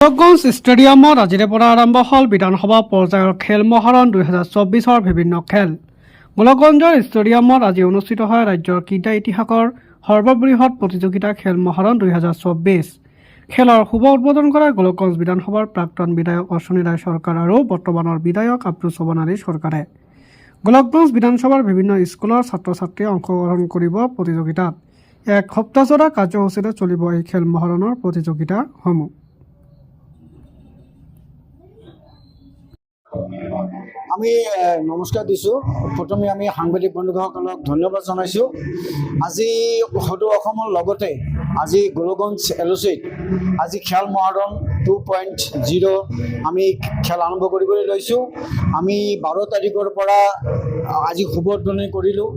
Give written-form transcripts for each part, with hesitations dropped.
গোলকগঞ্জ ষ্টেডিয়ামত আজিৰে পৰা আৰম্ভ হ'ল বিধানসভা পৰ্যায়ৰ খেল মহাৰণ 2024ৰ বিভিন্ন খেল। গোলকগঞ্জৰ ষ্টেডিয়ামত আজি অনুষ্ঠিত হয় ৰাজ্যৰ ক্ৰীড়া ইতিহাসৰ সৰ্ববৃহৎ প্ৰতিযোগিতা খেল মহাৰণ 2024। খেলৰ শুভ উদ্বোধন কৰা গোলকগঞ্জ বিধানসভাৰ প্ৰাক্তন বিধায়ক অশ্বনী ৰায় চৰকাৰ আৰু বৰ্তমানৰ বিধায়ক আব্দুল সোবহান আলী চৰকাৰে। গোলকগঞ্জ বিধানসভাৰ বিভিন্ন স্কুলৰ ছাত্ৰ ছাত্ৰীয়ে অংশগ্ৰহণ কৰিব প্ৰতিযোগিতাত। এক সপ্তাহজোৰা কাৰ্যসূচীৰে চলিব এই খেল মহাৰণৰ প্ৰতিযোগিতাসমূহ। আমি নমস্কাৰ দিছোঁ। প্ৰথমে আমি সাংবাদিক বন্ধুসকলক ধন্যবাদ জনাইছোঁ। আজি সদৌ অসমৰ লগতে আজি গোলকগঞ্জ LOC-ত আজি খেল মহাৰণ 2.0 আমি খেল আৰম্ভ কৰিবলৈ লৈছোঁ। আমি 12 তাৰিখৰ পৰা আজি শুভ উদ্বোধন কৰিলোঁ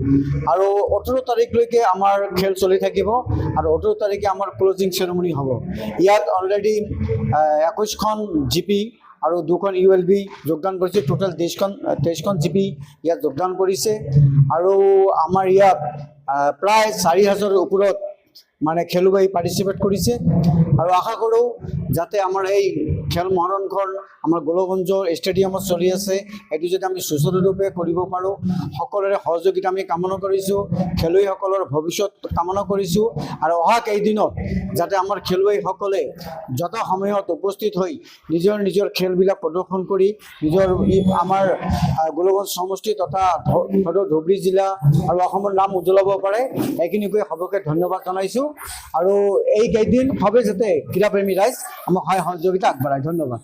আৰু 18 তাৰিখলৈকে আমাৰ খেল চলি থাকিব আৰু 18 তাৰিখে আমাৰ ক্লজিং চেৰেমনি হ'ব। ইয়াত অলৰেডি 21খন GP আৰু 2খন ULB যোগদান কৰিছে। টোটেল 23খন GP ইয়াত যোগদান কৰিছে আৰু আমাৰ ইয়াত প্ৰায় 4,000ৰ ওপৰত মানে খেলুৱৈ পাৰ্টিচিপেট কৰিছে আৰু আশা কৰোঁ যাতে আমাৰ এই খেল মহাৰণখন আমাৰ গোলকগঞ্জ ষ্টেডিয়ামত চলি আছে এইটো যাতে আমি সুচাৰুৰূপে কৰিব পাৰোঁ। সকলোৰে সহযোগিতা আমি কামনা কৰিছোঁ, খেলুৱৈসকলৰ ভৱিষ্যত কামনা কৰিছোঁ আৰু অহা কেইদিনত যাতে আমাৰ খেলুৱৈসকলে যথা সময়ত উপস্থিত হৈ নিজৰ খেলবিলাক প্ৰদৰ্শন কৰি নিজৰ আমাৰ গোলকগঞ্জ সমষ্টি তথা ধুবুৰী জিলা আৰু অসমৰ নাম উজ্বলাব পাৰে। এইখিনিকৈ সবকে ধন্যবাদ জনাইছোঁ আৰু এই কেইদিন সবে যাতে ক্ৰীড়াপ্ৰেমী ৰাইজ আমাক সহায় সহযোগিতা আগবঢ়ায়। ধন্যবাদ।